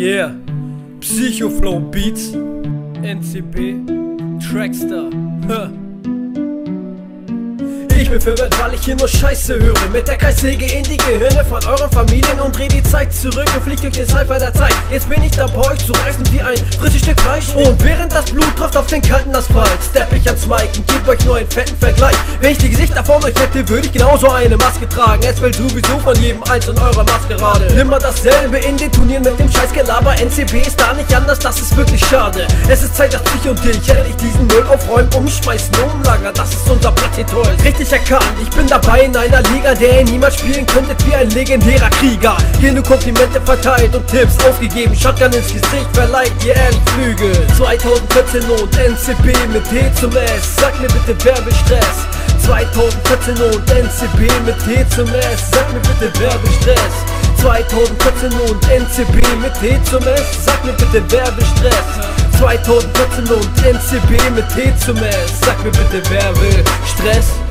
Yeah, Psychoflow Beats, NCB, Trackstar, Ich bin verwirrt, weil ich hier nur Scheiße höre. Mit der Kreissäge in die Gehirne von euren Familien und dreh die Zeit zurück und flieg durch den Cypher der Zeit. Jetzt bin ich dabei, euch zu reißen wie ein frisches Stück Fleisch. Und während das Blut tropft auf den kalten Asphalt, stepp ich ans Mic und geb euch nur einen fetten Vergleich. Wenn ich die Gesichter vor euch hätte, würde ich genauso eine Maske tragen. Es fällt sowieso von jedem eins in eurer Maskerade. Immer dasselbe in den Turnieren mit dem Scheißgelaber. NCB ist da nicht anders, das ist wirklich schade. Es ist Zeit, dass ich und dich endlich diesen Müll aufräumen, umschmeißen, umlagern. Das ist unser Platz hier toll. Richtig erkannt, ich bin dabei in einer Liga, der ihr niemals spielen könntet wie ein legendärer Krieger. Hier nur Komplimente verteilt und Tipps aufgegeben. Shotgun ins Gesicht verleiht ihr ehrlich Flügel. 2014 und NCB mit T zum S. Sag mir bitte, wer will Stress? 2014 und NCB mit T zum S. Sag mir bitte, wer will Stress? 2014 und NCB mit T zum S. Sag mir bitte, wer will Stress? 2014 und NCB mit T zum S. Sag mir bitte, wer will Stress?